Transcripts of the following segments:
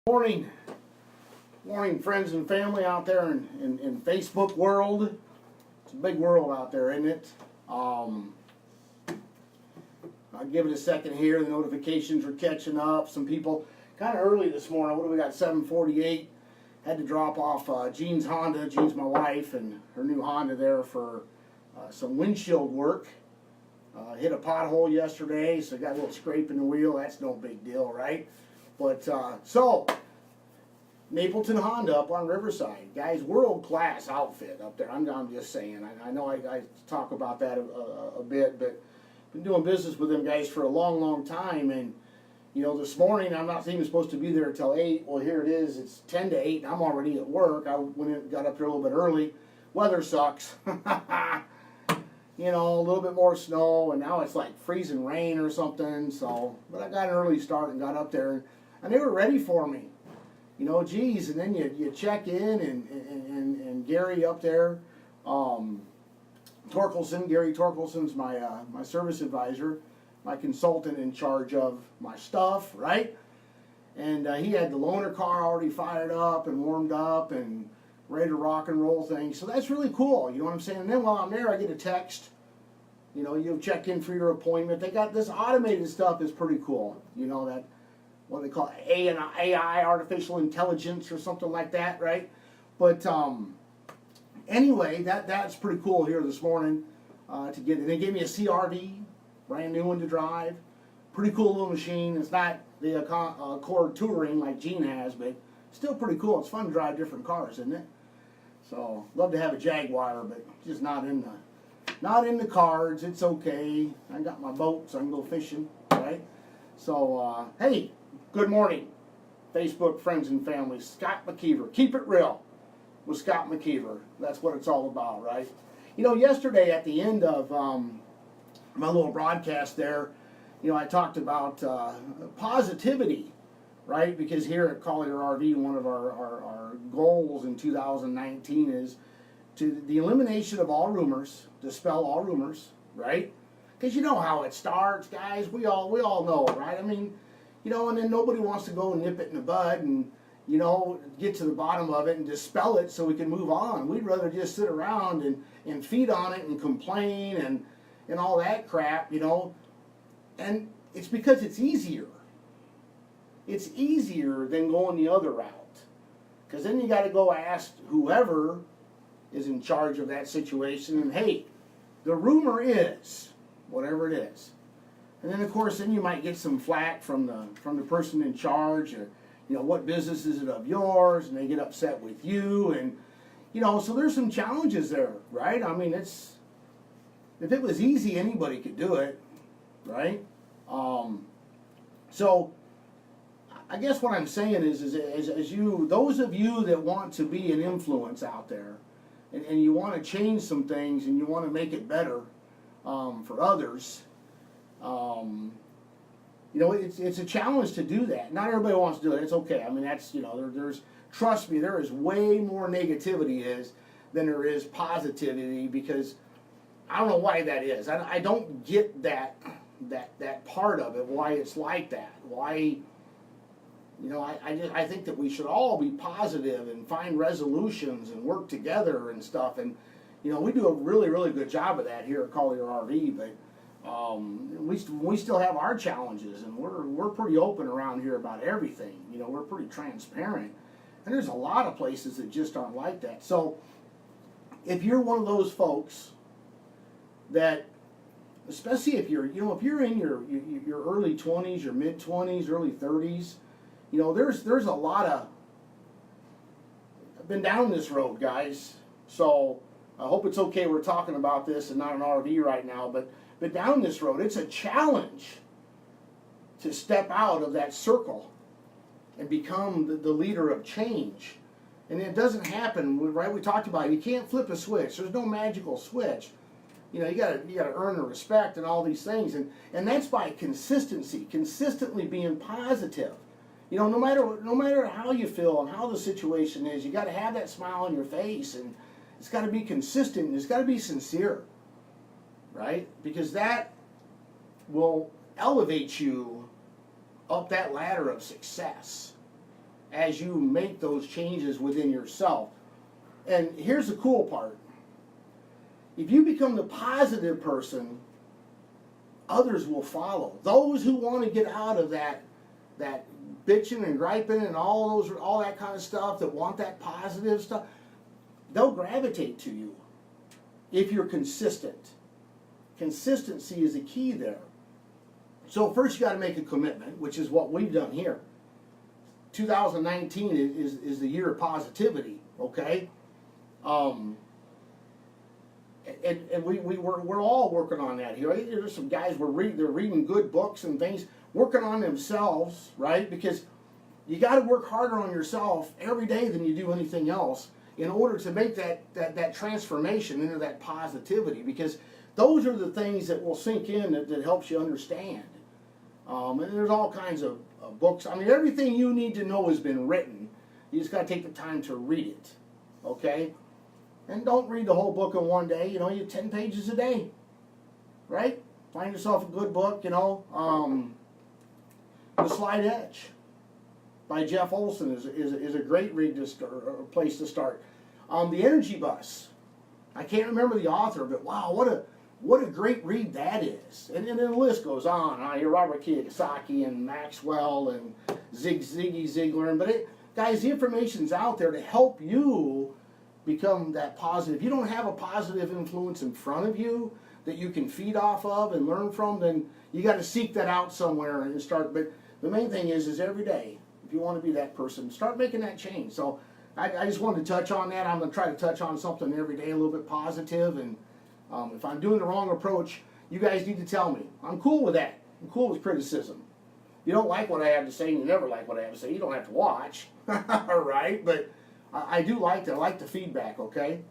Morning, morning, friends and family out there in Facebook world. It's a big world out there, isn't it? I'll give it a second here. The notifications are catching up. Some people kind of early this morning. What do we got? 7:48. Had to drop off Jean's Honda. Jean's my wife, and her new Honda there for some windshield work. Hit a pothole yesterday, so got a little scrape in the wheel. That's no big deal, right? But so Mapleton Honda up on Riverside, guys, world-class outfit up there. I'm just saying. I know I talk about that a bit, but been doing business with them guys for a long time. And you know, this morning I'm not even supposed to be there till 8. Well, here it is. It's 10 to 8. And I'm already at work. I got up there a little bit early. Weather sucks. You know, a little bit more snow, and now it's like freezing rain or something. So, but I got an early start and got up there, and they were ready for me. You know, geez, and then you check in, and Gary up there, Torkelson, Gary Torkelson's my service advisor, my consultant in charge of my stuff, right? And he had the loaner car already fired up and warmed up and ready to rock and roll things. So that's really cool, you know what I'm saying? And then while I'm there, I get a text. You know, you check in for your appointment. They got this automated stuff is pretty cool. You know, that, what they call AI, artificial intelligence or something like that, right? But anyway, that's pretty cool here this morning to get. And they gave me a CRV, brand new one to drive. Pretty cool little machine. It's not the Accord Touring like Gene has, but still pretty cool. It's fun to drive different cars, isn't it? So, love to have a Jaguar, but just not in the cards. It's okay. I got my boat, so I can go fishing, right? So, hey, good morning, Facebook friends and family. Scott McKeever. Keep it real with Scott McKeever. That's what it's all about, right? You know, yesterday at the end of my little broadcast there, you know, I talked about positivity, right? Because here at Collier RV, one of our goals in 2019 is to the elimination of all rumors, dispel all rumors, right? Because you know how it starts, guys. We all know, right? I mean, you know, and then nobody wants to go and nip it in the bud and, you know, get to the bottom of it and dispel it so we can move on. We'd rather just sit around and feed on it and complain and all that crap, you know. And it's because it's easier. It's easier than going the other route. Because then you got to go ask whoever is in charge of that situation, and hey, the rumor is, whatever it is. And then of course, then you might get some flack from the person in charge, or, you know, what business is it of yours, and they get upset with you, and, you know, so there's some challenges there, right? I mean, if it was easy, anybody could do it, right? So I guess what I'm saying is as you, those of you that want to be an influence out there, and you want to change some things, and you want to make it better for others, you know, it's a challenge to do that. Not everybody wants to do it. It's okay. I mean, that's, you know, there's trust me, there is way more negativity than there is positivity, because I don't know why that is. I don't get that part of it, why it's like that. Why, you know, I think that we should all be positive and find resolutions and work together and stuff. And, you know, we do a really good job of that here at Collier RV, but we still have our challenges, and we're pretty open around here about everything. You know, we're pretty transparent. And there's a lot of places that just aren't like that. So if you're one of those folks that, especially if you're, you know, if you're in your early 20s, your mid 20s, early 30s, you know, there's a lot of, I've been down this road, guys. So I hope it's okay we're talking about this and not an RV right now, but down this road, it's a challenge to step out of that circle and become the leader of change. And it doesn't happen, right? We talked about it. You can't flip a switch. There's no magical switch. You know, you gotta earn the respect and all these things, and that's by consistency, consistently being positive. You know, no matter how you feel and how the situation is, you got to have that smile on your face, and it's got to be consistent, and it's got to be sincere, right? Because that will elevate you up that ladder of success as you make those changes within yourself. And here's the cool part. If you become the positive person, others will follow. Those who want to get out of that bitching and griping and all that kind of stuff, that want that positive stuff, they'll gravitate to you if you're consistent. Consistency is the key there. So first you got to make a commitment, which is what we've done here. 2019 is the year of positivity, okay? And we're all working on that here. There's some guys they're reading good books and things, working on themselves, right? Because you got to work harder on yourself every day than you do anything else in order to make that transformation into that positivity. Because those are the things that will sink in that helps you understand. And there's all kinds of books. I mean, everything you need to know has been written. You just got to take the time to read it, okay? And don't read the whole book in one day. You 10 pages a day, right? Find yourself a good book, The Slight Edge by Jeff Olson is a great read or place to start. The Energy Bus. I can't remember the author, but wow, what a great read that is. And then the list goes on. Your Robert Kiyosaki and Maxwell and Ziggy Ziglar. But guys, the information's out there to help you become that positive. If you don't have a positive influence in front of you that you can feed off of and learn from, then you got to seek that out somewhere and start. But the main thing is every day, if you want to be that person, start making that change. So I just wanted to touch on that. I'm going to try to touch on something every day, a little bit positive. And if I'm doing the wrong approach, you guys need to tell me. I'm cool with that. I'm cool with criticism. You don't like what I have to say, and you never like what I have to say. You don't have to watch, all right? But I do like that. I like the feedback, okay?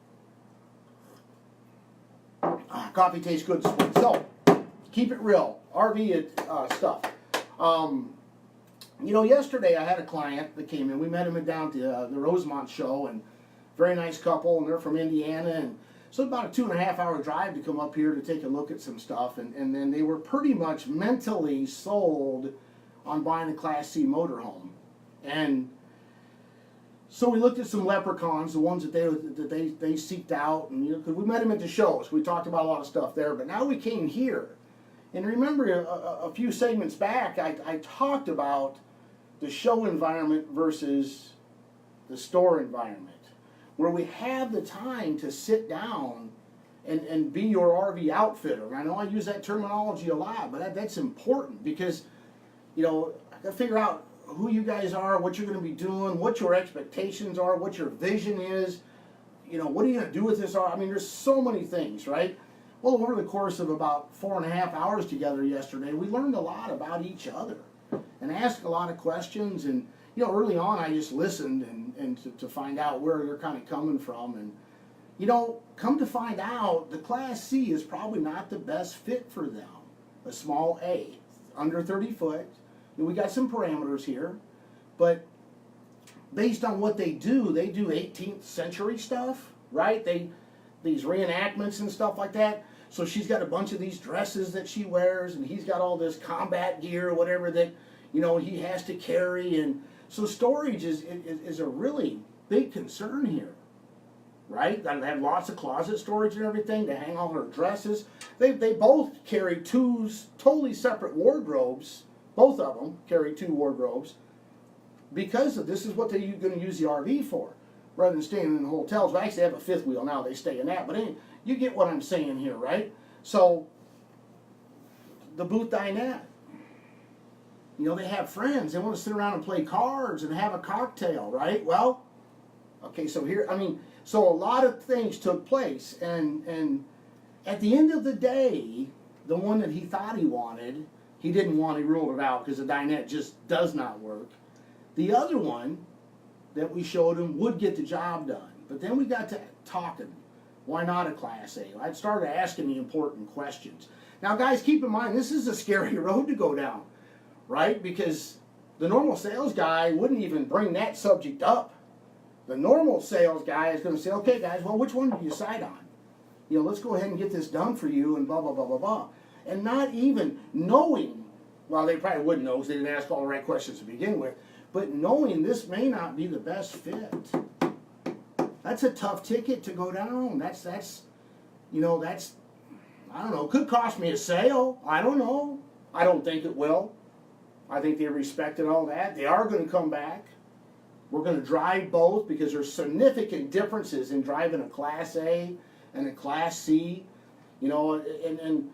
Coffee tastes good this week. So, keep it real. RV stuff. Yesterday I had a client that came in. We met him down at the Rosemont show, and very nice couple, and they're from Indiana, and so about a 2.5-hour drive to come up here to take a look at some stuff, and then they were pretty much mentally sold on buying a Class C motorhome. And so we looked at some leprechauns, the ones that they seeked out, and because we met them at the shows, we talked about a lot of stuff there. But now we came here, and remember a few segments back, I talked about the show environment versus the store environment, where we have the time to sit down and be your RV outfitter. And I know I use that terminology a lot, but that's important because, I got to figure out who you guys are, what you're going to be doing, what your expectations are, what your vision is, what are you going to do with this? I mean, there's so many things, right? Well, over the course of about 4.5 hours together yesterday, we learned a lot about each other and asked a lot of questions. And, early on I just listened and to find out where they're kind of coming from. And, come to find out, the Class C is probably not the best fit for them. A small A, under 30 foot. We got some parameters here, but based on what they do 18th century stuff, right? These reenactments and stuff like that. So she's got a bunch of these dresses that she wears, and he's got all this combat gear or whatever that, he has to carry. And so storage is a really big concern here, right? They have lots of closet storage and everything to hang all her dresses. They both carry two totally separate wardrobes. Both of them carry 2 wardrobes because this is what they're going to use the RV for, rather than staying in hotels. Well, actually, they have a 5th wheel now. They stay in that. But anyway, you get what I'm saying here, right? So, the booth dinette. They have friends. They want to sit around and play cards and have a cocktail, right? Well, okay, so so a lot of things took place. And at the end of the day, the one that he thought he wanted, he didn't want, he ruled it out because the dinette just does not work. The other one that we showed him would get the job done. But then we got to talking. Why not a Class A? I started asking the important questions. Now, guys, keep in mind, this is a scary road to go down, right? Because the normal sales guy wouldn't even bring that subject up. The normal sales guy is going to say, okay, guys, well, which one do you decide on? Let's go ahead and get this done for you and blah, blah, blah, blah, blah. And not even knowing, well, they probably wouldn't know because they didn't ask all the right questions to begin with, but knowing this may not be the best fit. That's a tough ticket to go down. That's I don't know, could cost me a sale. I don't know. I don't think it will. I think they respected all that. They are going to come back. We're going to drive both because there's significant differences in driving a Class A and a Class C. And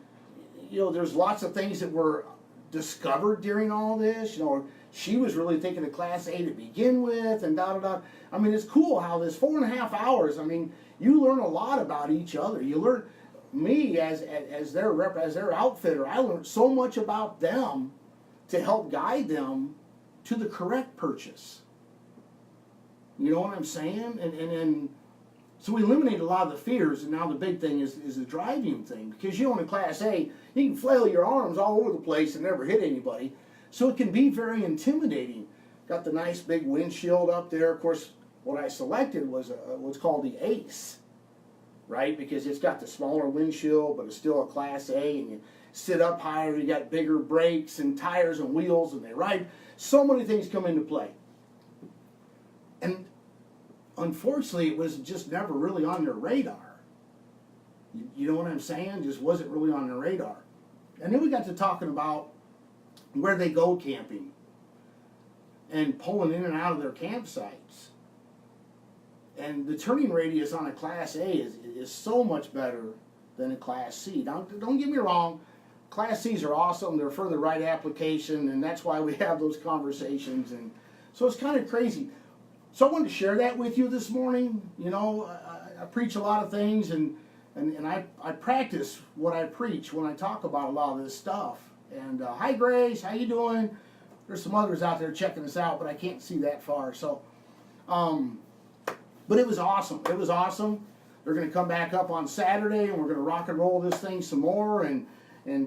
there's lots of things that were discovered during all this. She was really thinking of Class A to begin with, and da-da-da. I mean, it's cool how this 4.5 hours, you learn a lot about each other. You learn, me as their outfitter, I learned so much about them to help guide them to the correct purchase. You know what I'm saying? And so we eliminated a lot of the fears, and now the big thing is the driving thing. Because in a Class A, you can flail your arms all over the place and never hit anybody. So it can be very intimidating. Got the nice big windshield up there. Of course, what I selected was what's called the Ace, right? Because it's got the smaller windshield, but it's still a Class A, and you sit up higher, you got bigger brakes and tires and wheels, and they ride. So many things come into play. And unfortunately, it was just never really on their radar. You know what I'm saying? Just wasn't really on their radar. And then we got to talking about where they go camping and pulling in and out of their campsites. And the turning radius on a Class A is so much better than a Class C. Don't get me wrong, Class C's are awesome. They're for the right application, and that's why we have those conversations. And so it's kind of crazy. So I wanted to share that with you this morning. I preach a lot of things, and I practice what I preach when I talk about a lot of this stuff. And hi, Grace, how you doing? There's some others out there checking us out, but I can't see that far. So, but it was awesome. It was awesome. They're going to come back up on Saturday, and we're going to rock and roll this thing some more and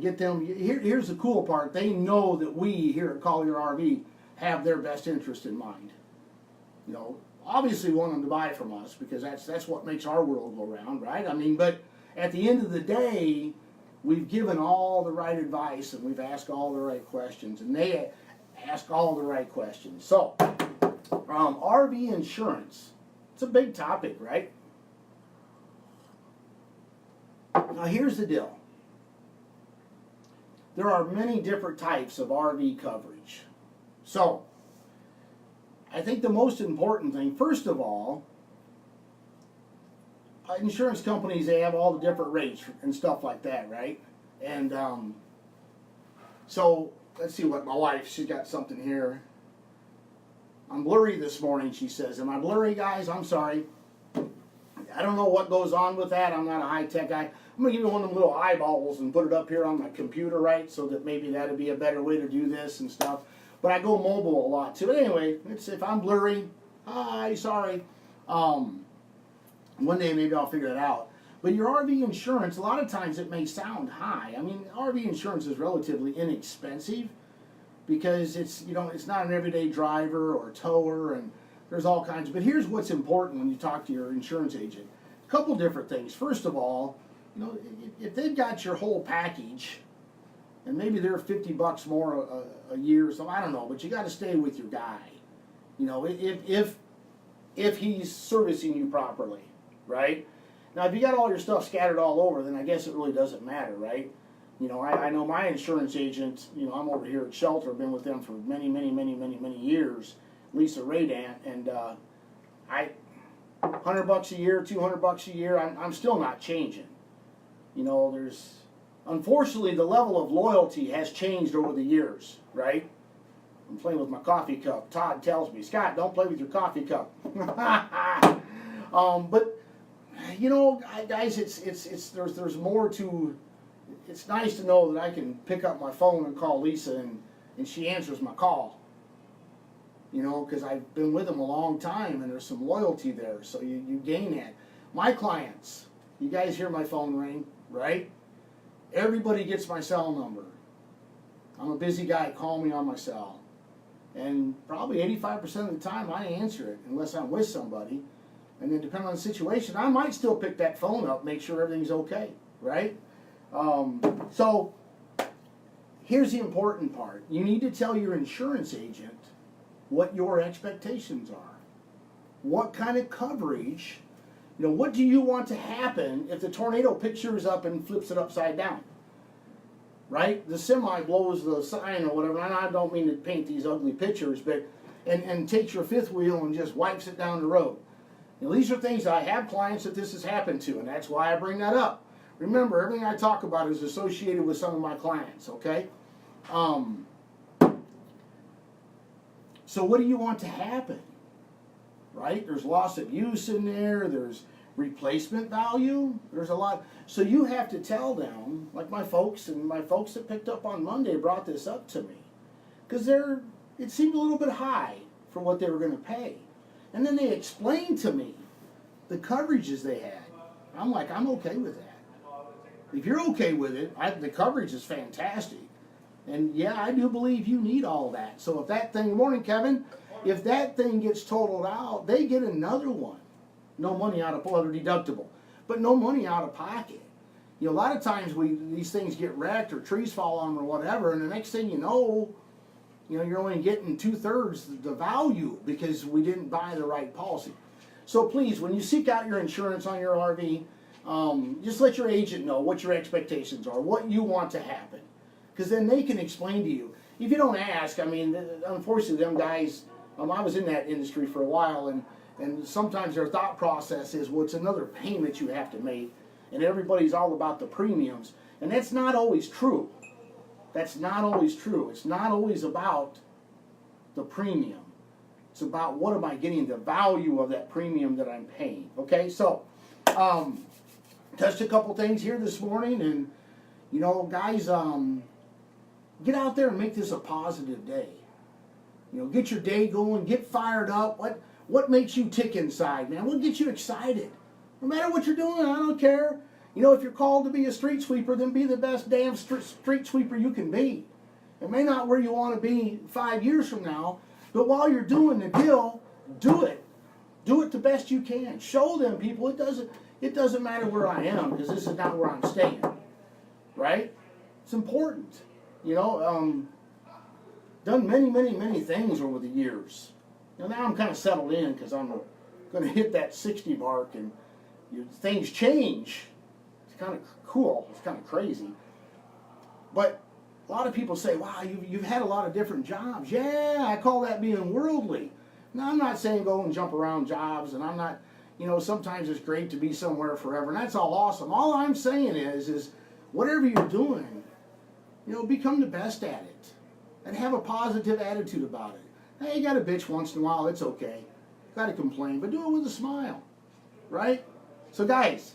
get them. Here's the cool part. They know that we here at Collier RV have their best interest in mind. Obviously want them to buy from us because that's what makes our world go round, right? But at the end of the day, we've given all the right advice and we've asked all the right questions, and they ask all the right questions. So, RV insurance, it's a big topic, right? Now here's the deal. There are many different types of RV coverage. So, I think the most important thing, first of all, insurance companies, they have all the different rates and stuff like that, right? And so let's see what my wife, she's got something here. I'm blurry this morning, she says. Am I blurry, guys? I'm sorry. I don't know what goes on with that. I'm not a high-tech guy. I'm going to give you one of them little eyeballs and put it up here on my computer, right? So that maybe that would be a better way to do this and stuff. But I go mobile a lot too. But anyway, if I'm blurry, hi, sorry. One day maybe I'll figure it out. But your RV insurance, a lot of times it may sound high. RV insurance is relatively inexpensive because it's not an everyday driver or tower, and there's all kinds. But here's what's important when you talk to your insurance agent. A couple different things. First of all, if they've got your whole package, and maybe they're $50 more a year or something, I don't know, but you got to stay with your guy. If he's servicing you properly, right? Now, if you got all your stuff scattered all over, then I guess it really doesn't matter, right? I know my insurance agent, I'm over here at Shelter, I've been with them for many, many, many, many, many years, Lisa Radant, and $100 a year, $200 a year, I'm still not changing. Unfortunately, the level of loyalty has changed over the years, right? I'm playing with my coffee cup. Todd tells me, Scott, don't play with your coffee cup. But guys, there's more to. It's nice to know that I can pick up my phone and call Lisa, and she answers my call. Because I've been with them a long time, and there's some loyalty there, so you gain that. My clients, you guys hear my phone ring, right? Everybody gets my cell number. I'm a busy guy, call me on my cell. And probably 85% of the time I answer it unless I'm with somebody. And then depending on the situation, I might still pick that phone up, make sure everything's okay, right? So here's the important part. You need to tell your insurance agent what your expectations are. What kind of coverage, what do you want to happen if the tornado picks yours up and flips it upside down? Right? The semi blows the sign or whatever, and I don't mean to paint these ugly pictures, but and takes your fifth wheel and just wipes it down the road. These are things I have clients that this has happened to, and that's why I bring that up. Remember, everything I talk about is associated with some of my clients, okay? So what do you want to happen? Right? There's loss of use in there, there's replacement value, there's a lot. So you have to tell them, like my folks that picked up on Monday brought this up to me, because it seemed a little bit high for what they were going to pay. And then they explained to me the coverages they had. I'm like, I'm okay with that. If you're okay with it, the coverage is fantastic. And yeah, I do believe you need all that. So if that thing, morning Kevin, if that thing gets totaled out, they get another one. No money out of pocket, deductible, but no money out of pocket. A lot of times these things get wrecked or trees fall on them or whatever, and the next thing you know, you're only getting 2/3 the value because we didn't buy the right policy. So please, when you seek out your insurance on your RV, just let your agent know what your expectations are, what you want to happen, because then they can explain to you. If you don't ask, unfortunately, them guys, I was in that industry for a while, and sometimes their thought process is, well, it's another payment you have to make, and everybody's all about the premiums, and that's not always true. That's not always true. It's not always about the premium. It's about what am I getting, the value of that premium that I'm paying. Okay, so touched a couple things here this morning, and guys, get out there and make this a positive day. Get your day going, get fired up. What makes you tick inside, man? What gets you excited? No matter what you're doing, I don't care. If you're called to be a street sweeper, then be the best damn street sweeper you can be. It may not where you want to be 5 years from now, but while you're doing the deal, do it. Do it the best you can. Show them people it doesn't matter where I am, because this is not where I'm staying. Right? It's important. Done many, many, many things over the years. Now I'm kind of settled in because I'm going to hit that 60 mark, and things change. It's kind of cool. It's kind of crazy. But a lot of people say, wow, you've had a lot of different jobs. Yeah, I call that being worldly. Now, I'm not saying go and jump around jobs, and I'm not, sometimes it's great to be somewhere forever, and that's all awesome. All I'm saying is whatever you're doing, become the best at it, and have a positive attitude about it. Hey, you got to bitch once in a while, it's okay. Got to complain, but do it with a smile, right? So guys,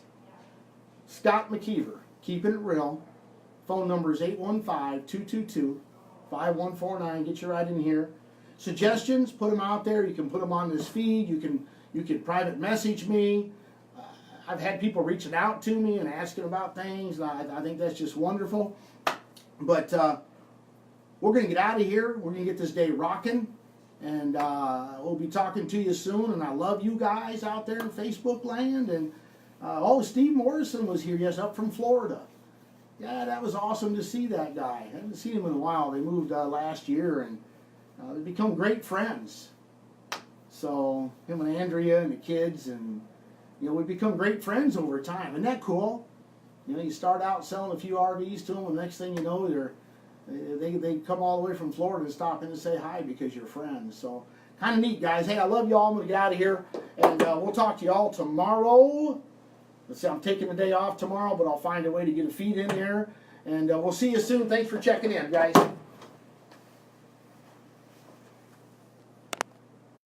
Scott McKeever, keeping it real. Phone number is 815-222-5149. Get you right in here. Suggestions, put them out there. You can put them on this feed. You can private message me. I've had people reaching out to me and asking about things. I think that's just wonderful. But we're going to get out of here. We're going to get this day rocking. And we'll be talking to you soon. And I love you guys out there in Facebook land. And Steve Morrison was here, yes, up from Florida. Yeah, that was awesome to see that guy. I haven't seen him in a while. They moved last year, and they've become great friends. So him and Andrea and the kids, and we've become great friends over time. Isn't that cool? You start out selling a few RVs to them, and the next thing you know, they come all the way from Florida to stop in to say hi because you're friends. So kind of neat, guys. Hey, I love you all. I'm going to get out of here, and we'll talk to you all tomorrow. Let's see, I'm taking the day off tomorrow, but I'll find a way to get a feed in there. And we'll see you soon. Thanks for checking in, guys.